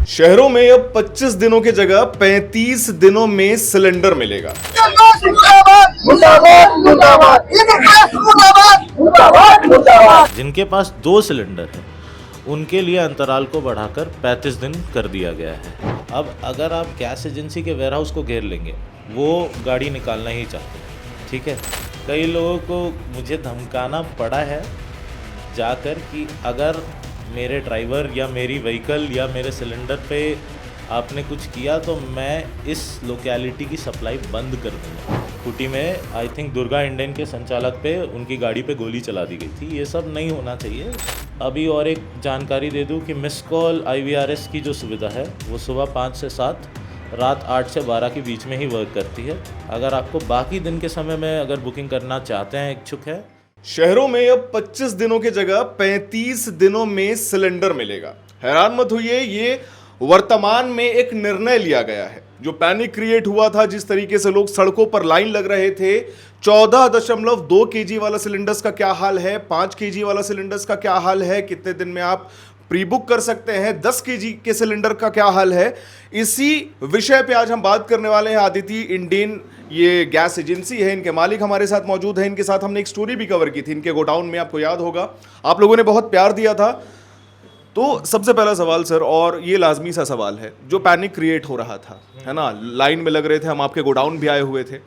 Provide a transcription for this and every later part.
शहरों में अब 25 दिनों की जगह 35 दिनों में सिलेंडर मिलेगा। जिनके पास 2 सिलेंडर है उनके लिए अंतराल को बढ़ाकर 35 दिन कर दिया गया है। अब अगर आप गैस एजेंसी के वेयरहाउस को घेर लेंगे, वो गाड़ी निकालना ही चाहते हैं, ठीक है। कई लोगों को मुझे धमकाना पड़ा है जाकर कि अगर मेरे ड्राइवर या मेरी व्हीकल या मेरे सिलेंडर पे आपने कुछ किया तो मैं इस लोकेलिटी की सप्लाई बंद कर दूँगा। खूंटी में आई थिंक दुर्गा इंडेन के संचालक पे उनकी गाड़ी पे गोली चला दी गई थी। ये सब नहीं होना चाहिए। अभी और एक जानकारी दे दूं कि मिस कॉल IVRS की जो सुविधा है वो सुबह 5 से 7, रात 8 से 12 के बीच में ही वर्क करती है। अगर आपको बाकी दिन के समय में अगर बुकिंग करना चाहते हैं, इच्छुक है। शहरों में अब 25 दिनों की जगह 35 दिनों में सिलेंडर मिलेगा। हैरान मत होइए, ये वर्तमान में एक निर्णय लिया गया है। जो पैनिक क्रिएट हुआ था, जिस तरीके से लोग सड़कों पर लाइन लग रहे थे, 14.2 kg वाला सिलेंडर्स का क्या हाल है, 5 kg वाला सिलेंडर्स का क्या हाल है, कितने दिन में आप प्री बुक कर सकते हैं, 10 kg के सिलेंडर का क्या हाल है, इसी विषय पे आज हम बात करने वाले हैं। आदिति इंडेन ये गैस एजेंसी है, इनके मालिक हमारे साथ मौजूद हैं। इनके साथ हमने एक स्टोरी भी कवर की थी इनके गोडाउन में, आपको याद होगा, आप लोगों ने बहुत प्यार दिया था। तो सबसे पहला सवाल सर, और ये लाजमी सा सवाल है, जो पैनिक क्रिएट हो रहा था, है ना, लाइन में लग रहे थे, हम आपके गोडाउन भी आए हुए थे।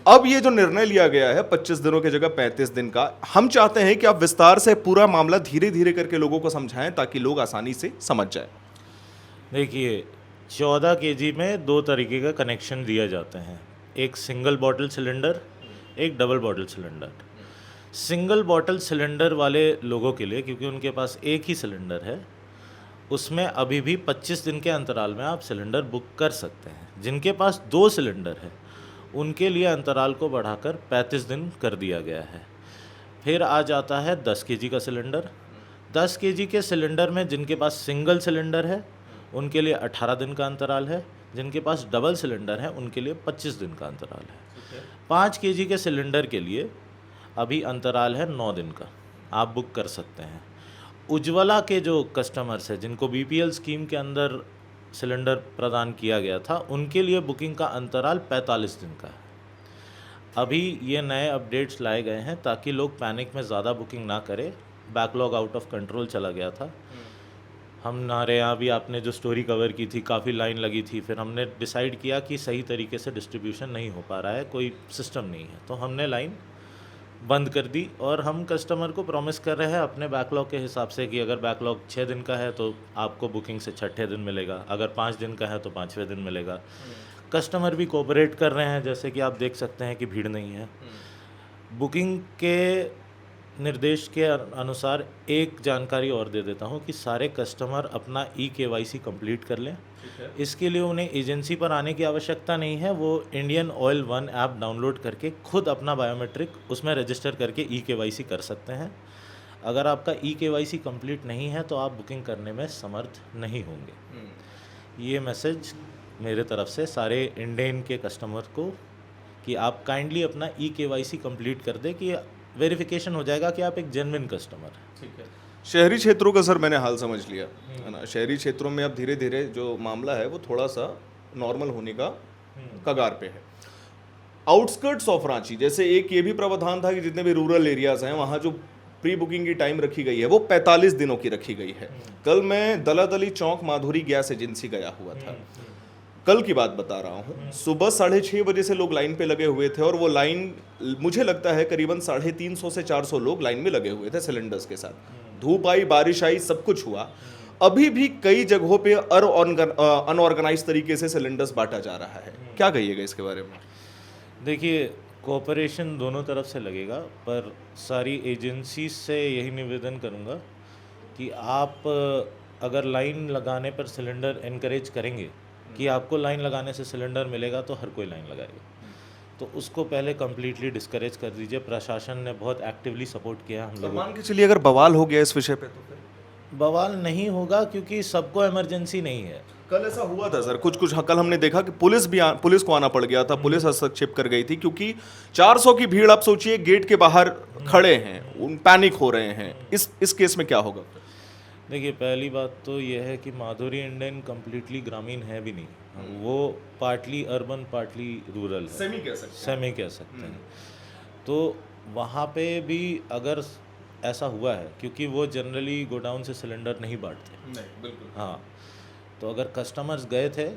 अब ये जो निर्णय लिया गया है 25 दिनों की जगह 35 दिन का, हम चाहते हैं कि आप विस्तार से पूरा मामला धीरे धीरे करके लोगों को समझाएं ताकि लोग आसानी से समझ जाए। देखिए, 14 kg में 2 तरीके का कनेक्शन दिए जाते हैं, एक सिंगल बॉटल सिलेंडर, एक double bottle cylinder. Single bottle cylinder वाले लोगों के लिए, क्योंकि उनके पास एक ही सिलेंडर है, उसमें अभी भी 25 दिन के अंतराल में आप सिलेंडर बुक कर सकते हैं। जिनके पास 2 सिलेंडर है उनके लिए अंतराल को बढ़ाकर 35 दिन कर दिया गया है। फिर आ जाता है 10 kg का सिलेंडर। 10 kg के सिलेंडर में जिनके पास सिंगल सिलेंडर है उनके लिए 18 दिन का अंतराल है। जिनके पास डबल सिलेंडर है उनके लिए 25 दिन का अंतराल है। 5 kg के सिलेंडर के लिए अभी अंतराल है 9 दिन का, आप बुक कर सकते हैं। उज्ज्वला के जो कस्टमर्स हैं जिनको BPL स्कीम के अंदर सिलेंडर प्रदान किया गया था, उनके लिए बुकिंग का अंतराल 45 दिन का है। अभी ये नए अपडेट्स लाए गए हैं ताकि लोग पैनिक में ज़्यादा बुकिंग ना करें। बैकलॉग आउट ऑफ कंट्रोल चला गया था। हमारे यहाँ भी आपने जो स्टोरी कवर की थी, काफ़ी लाइन लगी थी। फिर हमने डिसाइड किया कि सही तरीके से डिस्ट्रीब्यूशन नहीं हो पा रहा है, कोई सिस्टम नहीं है, तो हमने लाइन बंद कर दी। और हम कस्टमर को प्रॉमिस कर रहे हैं अपने बैकलॉग के हिसाब से कि अगर बैकलॉग 6 दिन का है तो आपको बुकिंग से 6ठे दिन मिलेगा, अगर 5 दिन का है तो 5वें दिन मिलेगा। कस्टमर भी कोऑपरेट कर रहे हैं, जैसे कि आप देख सकते हैं कि भीड़ नहीं है। बुकिंग के निर्देश के अनुसार एक जानकारी और दे देता हूं कि सारे कस्टमर अपना eKYC कंप्लीट कर लें। इसके लिए उन्हें एजेंसी पर आने की आवश्यकता नहीं है, वो Indian oil one app download करके खुद अपना बायोमेट्रिक उसमें रजिस्टर करके eKYC कर सकते हैं। अगर आपका eKYC कंप्लीट नहीं है तो आप बुकिंग करने में समर्थ नहीं होंगे। ये मैसेज मेरे तरफ से सारे इंडेन के कस्टमर को कि आप काइंडली अपना eKYC कंप्लीट कर दें, कि वेरिफिकेशन हो जाएगा कि आप एक जेन्युइन कस्टमर हैं। ठीक है। शहरी क्षेत्रों का सर मैंने हाल समझ लिया, है ना। शहरी क्षेत्रों में अब धीरे धीरे जो मामला है वो थोड़ा सा नॉर्मल होने का कगार पे है। आउटस्कर्ट्स ऑफ रांची, जैसे एक ये भी प्रावधान था कि जितने भी रूरल एरियाज हैं वहाँ जो प्री बुकिंग की टाइम रखी गई है वो 45 दिनों की रखी गई है। कल मैं दलादली चौक माधुरी गैस एजेंसी गया हुआ था, कल की बात बता रहा हूँ। सुबह 6:30 बजे से लोग लाइन पे लगे हुए थे, और वो लाइन मुझे लगता है करीबन 350 से 400 लोग लाइन में लगे हुए थे सिलेंडर्स के साथ। धूप आई, बारिश आई, सब कुछ हुआ। अभी भी कई जगहों पे अनऑर्गेनाइज तरीके से सिलेंडर्स बांटा जा रहा है। क्या कहिएगा इसके बारे में? देखिए, कोऑपरेशन दोनों तरफ से लगेगा, पर सारी एजेंसी से यही निवेदन करूँगा कि आप अगर लाइन लगाने पर सिलेंडर इनकरेज करेंगे कि आपको लाइन लगाने से सिलेंडर मिलेगा, तो हर कोई लाइन लगाएगा। तो उसको पहले कम्प्लीटली डिस्करेज कर दीजिए। प्रशासन ने बहुत एक्टिवली सपोर्ट किया हम लोगों मान के चलिए अगर बवाल हो गया इस विषय पे, तो फिर बवाल नहीं होगा, क्योंकि सबको इमरजेंसी नहीं है। कल ऐसा हुआ था सर, कुछ कल हमने देखा कि पुलिस को आना पड़ गया था, पुलिस हस्तक्षेप कर गई थी, क्योंकि 400 की भीड़, आप सोचिए गेट के बाहर खड़े हैं, उन पैनिक हो रहे हैं। इस केस में क्या होगा? देखिए, पहली बात तो ये है कि माधुरी इंडियन कम्प्लीटली ग्रामीण है भी नहीं, वो पार्टली अर्बन पार्टली रूरल है, सेमी कह सकते हैं। सेमी कह सकते हैं। तो वहाँ पे भी अगर ऐसा हुआ है, क्योंकि वो जनरली गोडाउन से सिलेंडर नहीं बांटते। नहीं, बिल्कुल। हाँ, तो अगर कस्टमर्स गए थे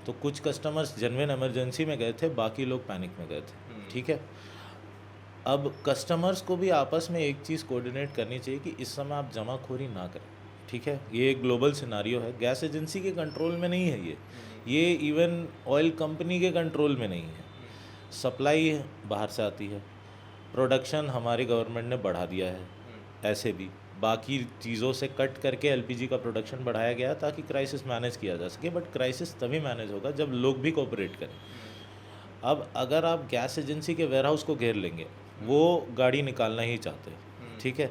तो कुछ कस्टमर्स जेन्युइन इमरजेंसी में गए थे, बाकी लोग पैनिक में गए थे, ठीक है। अब कस्टमर्स को भी आपस में एक चीज़ कोऑर्डिनेट करनी चाहिए कि इस समय आप जमाखोरी ना करें, ठीक है। ये एक ग्लोबल सिनारियो है, गैस एजेंसी के कंट्रोल में नहीं है ये इवन ऑयल कंपनी के कंट्रोल में नहीं है। सप्लाई बाहर से आती है, प्रोडक्शन हमारी गवर्नमेंट ने बढ़ा दिया है, ऐसे भी बाकी चीज़ों से कट करके एलपीजी का प्रोडक्शन बढ़ाया गया ताकि क्राइसिस मैनेज किया जा सके, बट क्राइसिस तभी मैनेज होगा जब लोग भी कोऑपरेट करें। अब अगर आप गैस एजेंसी के वेयरहाउस को घेर लेंगे, वो गाड़ी निकालना ही चाहते हैं, ठीक है,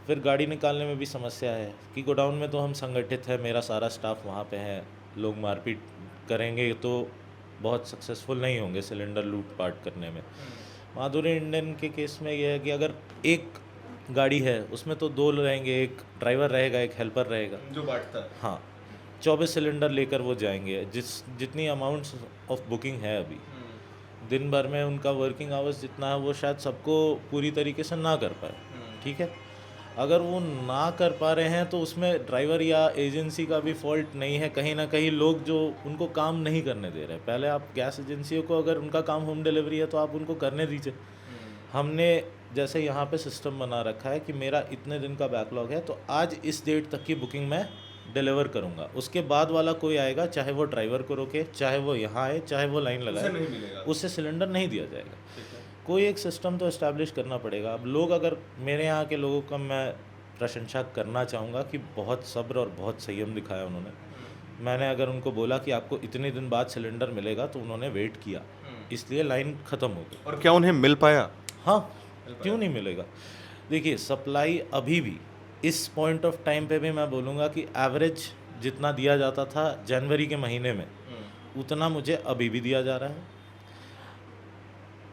फिर गाड़ी निकालने में भी समस्या है कि गोडाउन में तो हम संगठित है, मेरा सारा स्टाफ वहाँ पे है, लोग मारपीट करेंगे तो बहुत सक्सेसफुल नहीं होंगे सिलेंडर लूट पाट करने में। माधुरी इंडियन के केस में यह है कि अगर एक गाड़ी है उसमें तो दो रहेंगे, एक ड्राइवर रहेगा, एक हेल्पर रहेगा जो बांटता है। हाँ, 24 सिलेंडर लेकर वो जाएंगे, जितनी अमाउंट्स ऑफ बुकिंग है अभी दिन भर में उनका वर्किंग आवर्स जितना है वो शायद सबको पूरी तरीके से ना कर पाए, ठीक है। अगर वो ना कर पा रहे हैं तो उसमें ड्राइवर या एजेंसी का भी फॉल्ट नहीं है, कहीं ना कहीं लोग जो उनको काम नहीं करने दे रहे हैं। पहले आप गैस एजेंसियों को, अगर उनका काम होम डिलीवरी है तो आप उनको करने दीजिए। हमने जैसे यहाँ पे सिस्टम बना रखा है कि मेरा इतने दिन का बैकलॉग है तो आज इस डेट तक की बुकिंग मैं डिलीवर करूँगा, उसके बाद वाला कोई आएगा, चाहे वो ड्राइवर को रोके, चाहे वो यहाँ आए, चाहे वो लाइन लगाए, उससे सिलेंडर नहीं दिया जाएगा। कोई एक सिस्टम तो इस्टेब्लिश करना पड़ेगा। अब लोग, अगर मेरे यहाँ के लोगों का मैं प्रशंसा करना चाहूँगा कि बहुत सब्र और बहुत संयम दिखाया उन्होंने। मैंने अगर उनको बोला कि आपको इतने दिन बाद सिलेंडर मिलेगा तो उन्होंने वेट किया, इसलिए लाइन ख़त्म हो गई। और क्या उन्हें मिल पाया? हाँ, क्यों नहीं मिलेगा। देखिए, सप्लाई अभी भी इस पॉइंट ऑफ टाइम पे भी मैं बोलूँगा कि एवरेज जितना दिया जाता था जनवरी के महीने में, उतना मुझे अभी भी दिया जा रहा है।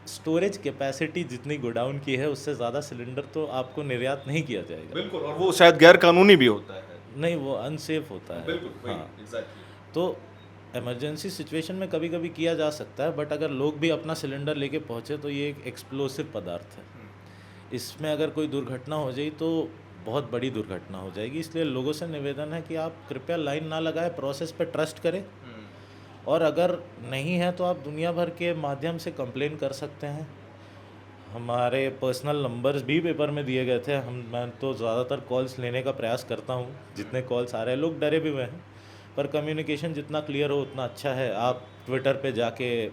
स्टोरेज कैपेसिटी जितनी गोडाउन की है उससे ज़्यादा सिलेंडर तो आपको निर्यात नहीं किया जाएगा। बिल्कुल, और वो शायद गैर कानूनी भी होता है। नहीं, वो अनसेफ होता है। बिल्कुल, हाँ, एग्जैक्टली। तो इमरजेंसी सिचुएशन में कभी कभी किया जा सकता है, बट अगर लोग भी अपना सिलेंडर लेके पहुँचे तो ये एक एक्सप्लोसिव पदार्थ है, इसमें अगर कोई दुर्घटना हो जाए तो बहुत बड़ी दुर्घटना हो जाएगी। इसलिए लोगों से निवेदन है कि आप कृपया लाइन ना लगाएं, प्रोसेस पे ट्रस्ट करें, और अगर नहीं है तो आप दुनिया भर के माध्यम से कंप्लेन कर सकते हैं। हमारे पर्सनल नंबर्स भी पेपर में दिए गए थे। मैं तो ज़्यादातर कॉल्स लेने का प्रयास करता हूँ, जितने कॉल्स आ रहे हैं। लोग डरे भी हुए हैं, पर कम्युनिकेशन जितना क्लियर हो उतना अच्छा है। आप ट्विटर पे जाके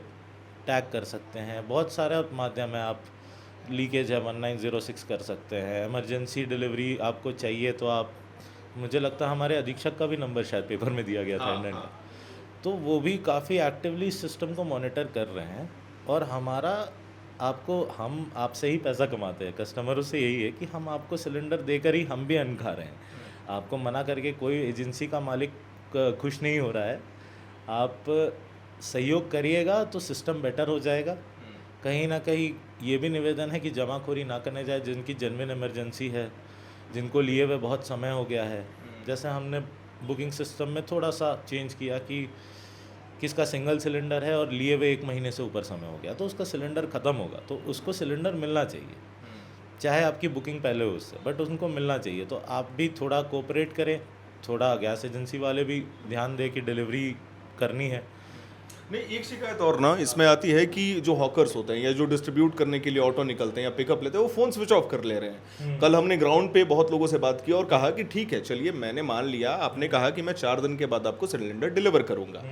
टैग कर सकते हैं, बहुत सारे माध्यम है। आप लीकेज है 1906 कर सकते हैं, इमरजेंसी डिलीवरी आपको चाहिए तो आप, मुझे लगता है हमारे अधीक्षक का भी नंबर शायद पेपर में दिया गया था इंडियन का, तो वो भी काफ़ी एक्टिवली इस सिस्टम को मॉनिटर कर रहे हैं। और हमारा, हम आपसे ही पैसा कमाते हैं, कस्टमरों से यही है कि हम आपको सिलेंडर देकर ही हम भी अन्न खा रहे हैं। आपको मना करके कोई एजेंसी का मालिक खुश नहीं हो रहा है। आप सहयोग करिएगा तो सिस्टम बेटर हो जाएगा। कहीं ना कहीं ये भी निवेदन है कि जमाखोरी ना करने जाए, जिनकी जेन्युइन इमरजेंसी है, जिनको लिए हुए बहुत समय हो गया है। जैसे हमने बुकिंग सिस्टम में थोड़ा सा चेंज किया कि किसका सिंगल सिलेंडर है और लिए हुए 1 महीने से ऊपर समय हो गया तो उसका सिलेंडर ख़त्म होगा, तो उसको सिलेंडर मिलना चाहिए, चाहे आपकी बुकिंग पहले हो उससे, बट उनको मिलना चाहिए। तो आप भी थोड़ा कोऑपरेट करें, थोड़ा गैस एजेंसी वाले भी ध्यान दें कि डिलीवरी करनी है। नहीं, एक शिकायत और ना इसमें आती है कि जो हॉकर्स होते हैं या जो डिस्ट्रीब्यूट करने के लिए ऑटो निकलते हैं या पिकअप लेते हैं, वो फ़ोन स्विच ऑफ कर ले रहे हैं। कल हमने ग्राउंड पे बहुत लोगों से बात की और कहा कि ठीक है, चलिए मैंने मान लिया, आपने कहा कि मैं 4 दिन के बाद आपको सिलेंडर डिलीवर करूंगा,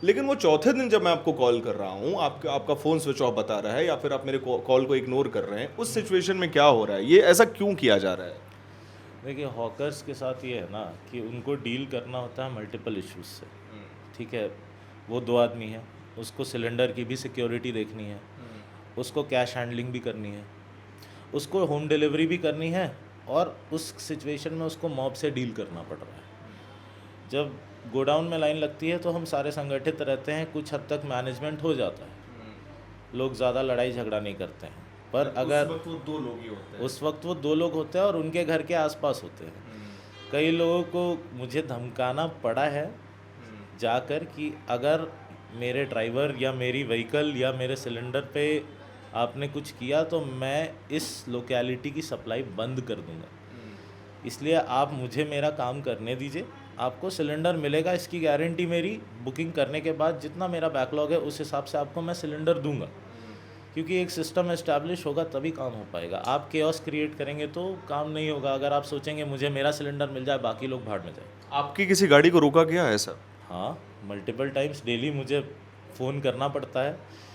लेकिन वो चौथे दिन जब मैं आपको कॉल कर रहा हूँ, आपका फ़ोन स्विच ऑफ बता रहा है या फिर आप मेरे कॉल को इग्नोर कर रहे हैं। उस सिचुएशन में क्या हो रहा है, ये ऐसा क्यों किया जा रहा है? देखिए, हॉकर्स के साथ ये है ना कि उनको डील करना होता है मल्टीपल इश्यूज से, ठीक है। वो 2 आदमी है, उसको सिलेंडर की भी सिक्योरिटी देखनी है, उसको कैश हैंडलिंग भी करनी है, उसको होम डिलीवरी भी करनी है, और उस सिचुएशन में उसको मॉब से डील करना पड़ रहा है। जब गोडाउन में लाइन लगती है तो हम सारे संगठित रहते हैं, कुछ हद तक मैनेजमेंट हो जाता है, लोग ज़्यादा लड़ाई झगड़ा नहीं करते हैं। पर अगर उस वक्त वो 2 लोग ही होते हैं, उस वक्त वो 2 लोग होते हैं और उनके घर के आसपास होते हैं, कई लोगों को मुझे धमकाना पड़ा है जाकर कि अगर मेरे ड्राइवर या मेरी व्हीकल या मेरे सिलेंडर पे आपने कुछ किया तो मैं इस लोकेलिटी की सप्लाई बंद कर दूंगा, इसलिए आप मुझे मेरा काम करने दीजिए, आपको सिलेंडर मिलेगा, इसकी गारंटी मेरी बुकिंग करने के बाद जितना मेरा बैकलॉग है उस हिसाब से आपको मैं सिलेंडर दूंगा, क्योंकि एक सिस्टम एस्टैब्लिश होगा तभी काम हो पाएगा। आप केओस क्रिएट करेंगे तो काम नहीं होगा। अगर आप सोचेंगे मुझे मेरा सिलेंडर मिल जाए बाकी लोग भाड़ में जाए। आपकी किसी गाड़ी को रोका गया है सर? हाँ, मल्टीपल टाइम्स डेली मुझे फ़ोन करना पड़ता है।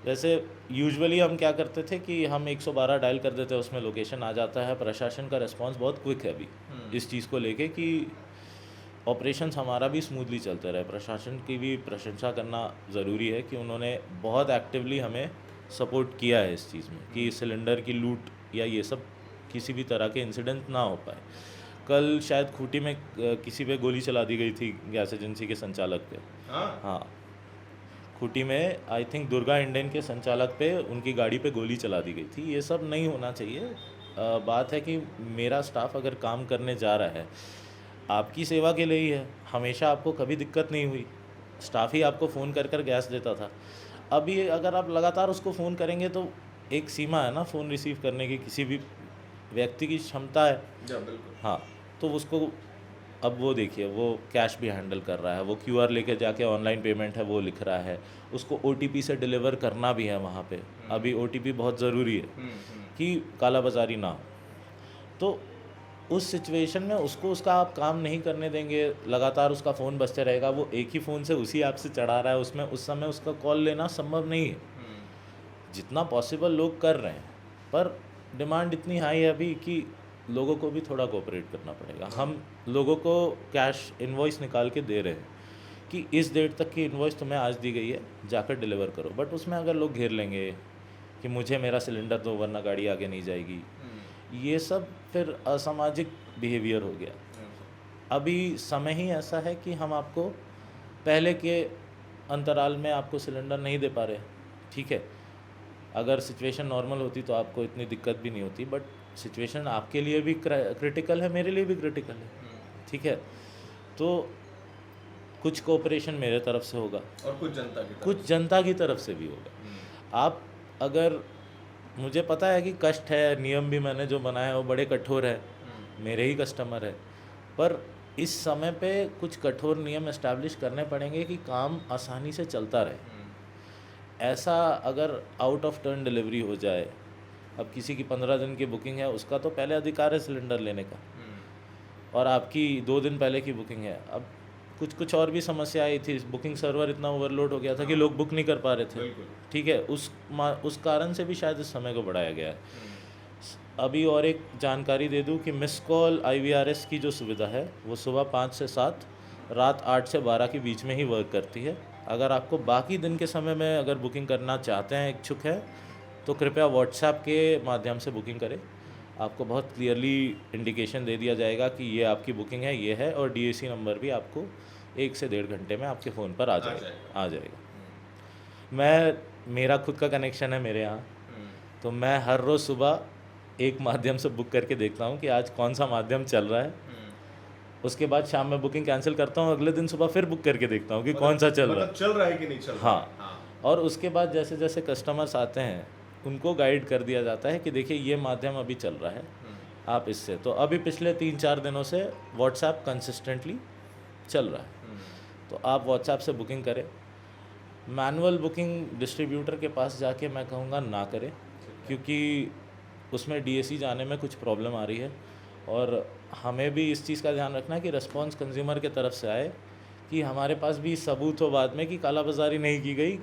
जैसे यूजुअली हम क्या करते थे कि हम 112 डायल कर देते हैं, उसमें लोकेशन आ जाता है। प्रशासन का रिस्पांस बहुत क्विक है अभी इस चीज़ को लेके कि ऑपरेशंस हमारा भी स्मूथली चलते रहे। प्रशासन की भी प्रशंसा करना ज़रूरी है कि उन्होंने बहुत एक्टिवली हमें सपोर्ट किया है इस चीज़ में कि सिलेंडर की लूट या ये सब किसी भी तरह के इंसिडेंट ना हो पाए। कल शायद खूंटी में किसी पे गोली चला दी गई थी गैस एजेंसी के संचालक पे। हाँ, खूंटी में आई थिंक दुर्गा इंडेन के संचालक पे उनकी गाड़ी पे गोली चला दी गई थी। ये सब नहीं होना चाहिए। बात है कि मेरा स्टाफ अगर काम करने जा रहा है आपकी सेवा के लिए ही है, हमेशा आपको कभी दिक्कत नहीं हुई, स्टाफ ही आपको फ़ोन कर कर गैस देता था। अभी अगर आप लगातार उसको फ़ोन करेंगे तो एक सीमा है ना फ़ोन रिसीव करने की, किसी भी व्यक्ति की क्षमता है। हाँ, तो उसको अब वो देखिए वो कैश भी हैंडल कर रहा है, वो QR लेके जाके ऑनलाइन पेमेंट है वो लिख रहा है, उसको OTP से डिलीवर करना भी है वहाँ पे। अभी OTP बहुत ज़रूरी है कि कालाबाजारी ना हो। तो उस सिचुएशन में उसको उसका आप काम नहीं करने देंगे, लगातार उसका फ़ोन बजते रहेगा, वो एक ही फ़ोन से उसी ऐप से चढ़ा रहा है, उसमें उस समय उसका कॉल लेना संभव नहीं है। जितना पॉसिबल लोग कर रहे हैं, पर डिमांड इतनी हाई है अभी कि लोगों को भी थोड़ा कोऑपरेट करना पड़ेगा। हम लोगों को कैश इनवॉइस निकाल के दे रहे हैं कि इस डेट तक की इनवॉइस तुम्हें आज दी गई है, जाकर डिलीवर करो। बट उसमें अगर लोग घेर लेंगे कि मुझे मेरा सिलेंडर दो वरना गाड़ी आगे नहीं जाएगी, ये सब फिर असामाजिक बिहेवियर हो गया। अभी समय ही ऐसा है कि हम आपको पहले के अंतराल में आपको सिलेंडर नहीं दे पा रहे। ठीक है, अगर सिचुएशन नॉर्मल होती तो आपको इतनी दिक्कत भी नहीं होती, बट सिचुएशन आपके लिए भी क्रिटिकल है, मेरे लिए भी क्रिटिकल है। ठीक है, तो कुछ कोऑपरेशन मेरे तरफ से होगा और कुछ जनता की तरफ से भी होगा। आप अगर, मुझे पता है कि कष्ट है, नियम भी मैंने जो बनाए हैं वो बड़े कठोर है, मेरे ही कस्टमर है, पर इस समय पे कुछ कठोर नियम एस्टैब्लिश करने पड़ेंगे कि काम आसानी से चलता रहे। ऐसा अगर आउट ऑफ टर्न डिलीवरी हो जाए, अब किसी की 15 दिन की बुकिंग है, उसका तो पहले अधिकार है सिलेंडर लेने का, और आपकी 2 दिन पहले की बुकिंग है। अब कुछ और भी समस्या आई थी, बुकिंग सर्वर इतना ओवरलोड हो गया था कि लोग बुक नहीं कर पा रहे थे। ठीक है, उस कारण से भी शायद इस समय को बढ़ाया गया है। अभी और एक जानकारी दे दूं कि मिस कॉल IVRS की जो सुविधा है वो सुबह 5 से 7, रात 8 से 12 के बीच में ही वर्क करती है। अगर आपको बाकी दिन के समय में अगर बुकिंग करना चाहते हैं, इच्छुक है, तो कृपया व्हाट्सएप के माध्यम से बुकिंग करें। आपको बहुत क्लियरली इंडिकेशन दे दिया जाएगा कि ये आपकी बुकिंग है, ये है, और DAC नंबर भी आपको 1 से 1.5 घंटे में आपके फ़ोन पर आ जाएगा। मेरा खुद का कनेक्शन है मेरे यहाँ, तो मैं हर रोज़ सुबह एक माध्यम से बुक करके देखता हूँ कि आज कौन सा माध्यम चल रहा है। उसके बाद शाम में बुकिंग कैंसिल करता हूँ, अगले दिन सुबह फिर बुक करके देखता हूँ कि कौन सा चल रहा है कि नहीं चल रहा। हाँ, और उसके बाद जैसे जैसे कस्टमर्स आते हैं उनको गाइड कर दिया जाता है कि देखिए ये माध्यम अभी चल रहा है, आप इससे। तो अभी पिछले 3-4 दिनों से व्हाट्सएप कंसिस्टेंटली चल रहा है, तो आप व्हाट्सएप से बुकिंग करें। मैनुअल बुकिंग डिस्ट्रीब्यूटर के पास जाके मैं कहूँगा ना करें, क्योंकि उसमें DAC जाने में कुछ प्रॉब्लम आ रही है, और हमें भी इस चीज़ का ध्यान रखना है कि रिस्पॉन्स कंज्यूमर के तरफ से आए, कि हमारे पास भी सबूत हो बाद में कि कालाबाजारी नहीं की गई,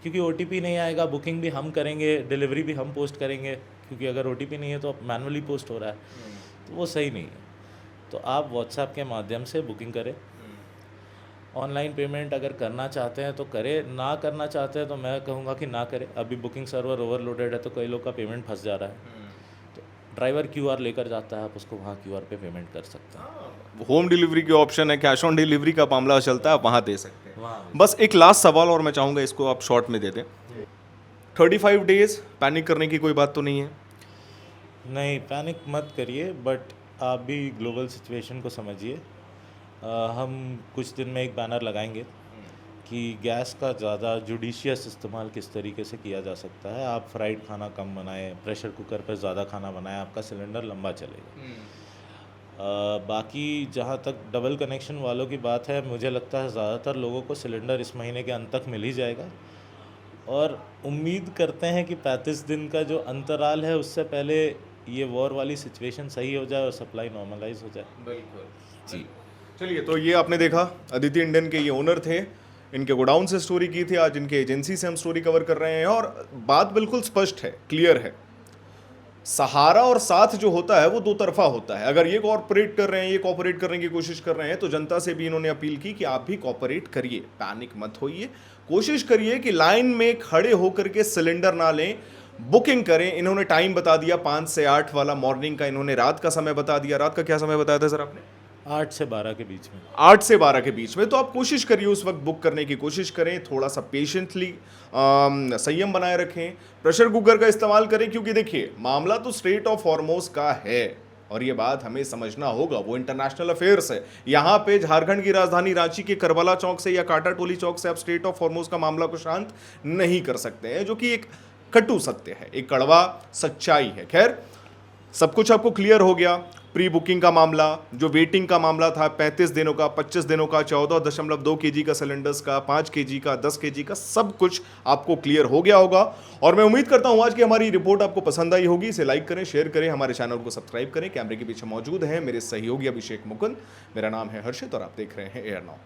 क्योंकि OTP नहीं आएगा, बुकिंग भी हम करेंगे, डिलीवरी भी हम पोस्ट करेंगे, क्योंकि अगर OTP नहीं है तो मैनुअली पोस्ट हो रहा है, तो वो सही नहीं है। तो आप व्हाट्सएप के माध्यम से बुकिंग करें। ऑनलाइन पेमेंट अगर करना चाहते हैं तो करें, ना करना चाहते हैं तो मैं कहूँगा कि ना करें। अभी बुकिंग सर्वर ओवरलोडेड है तो कई लोग का पेमेंट फंस जा रहा है, तो ड्राइवर QR लेकर जाता है, आप उसको वहाँ QR पे पेमेंट कर सकते हैं। होम डिलीवरी के ऑप्शन है, कैश ऑन डिलीवरी का मामला चलता है, आप वहाँ दे सकते हैं। वहाँ बस एक लास्ट सवाल और मैं चाहूँगा इसको आप शॉर्ट में दे दें। 35 डेज पैनिक करने की कोई बात तो नहीं है? नहीं, पैनिक मत करिए, बट आप भी ग्लोबल सिचुएशन को समझिए। हम कुछ दिन में एक बैनर लगाएंगे कि गैस का ज़्यादा जुडिशियस इस्तेमाल किस तरीके से किया जा सकता है। आप फ्राइड खाना कम बनाएं, प्रेशर कुकर पर ज़्यादा खाना बनाएं, आपका सिलेंडर लंबा चलेगा। बाकी जहाँ तक डबल कनेक्शन वालों की बात है, मुझे लगता है ज़्यादातर लोगों को सिलेंडर इस महीने के अंत तक मिल ही जाएगा और उम्मीद करते हैं कि 35 दिन का जो अंतराल है उससे पहले ये वॉर वाली सिचुएशन सही हो जाए और सप्लाई नॉर्मलाइज हो जाए। बिल्कुल जी। चलिए, तो ये आपने देखा अदिति इंडियन के ये ओनर थे, इनके गोडाउन से स्टोरी की थी, आज इनके एजेंसी से हम स्टोरी कवर कर रहे हैं और बात बिल्कुल स्पष्ट है, क्लियर है। सहारा और साथ जो होता है वो दो तरफा होता है। अगर ये कॉर्पोरेट कर रहे हैं, ये कॉर्पोरेट करने की कोशिश कर रहे हैं, तो जनता से भी इन्होंने अपील की कि आप भी कॉर्पोरेट करिए, पैनिक मत होइए, कोशिश करिए कि लाइन में खड़े होकर के सिलेंडर ना लें, बुकिंग करें। इन्होंने टाइम बता दिया 5 से 8 वाला मॉर्निंग का, इन्होंने रात का समय बता दिया। रात का क्या समय बताया था सर आपने? 8 से 12 के बीच में। 8 से 12 के बीच में। तो आप कोशिश करिए उस वक्त बुक करने की कोशिश करें, थोड़ा सा पेशेंटली संयम बनाए रखें, प्रेशर कुकर का इस्तेमाल करें, क्योंकि देखिए मामला तो स्ट्रेट ऑफ हॉर्मोज का है और ये बात हमें समझना होगा, वो इंटरनेशनल अफेयर्स है। यहाँ पे झारखंड की राजधानी रांची के करबला चौक से या काटा टोली चौक से आप स्ट्रेट ऑफ हॉर्मोज का मामला को शांत नहीं कर सकते हैं, जो कि एक कटु सत्य है, एक कड़वा सच्चाई है। खैर, सब कुछ आपको क्लियर हो गया। प्री बुकिंग का मामला, जो वेटिंग का मामला था 35 दिनों का, 25 दिनों का, 14.2 kg का सिलेंडर्स का, 5 kg का, 10 kg का, सब कुछ आपको क्लियर हो गया होगा। और मैं उम्मीद करता हूं आज की हमारी रिपोर्ट आपको पसंद आई होगी। इसे लाइक करें, शेयर करें, हमारे चैनल को सब्सक्राइब करें। कैमरे के पीछे मौजूद हैं मेरे सहयोगी अभिषेक मुकुंद, मेरा नाम है हर्षित और आप देख रहे हैं एयर नाउ।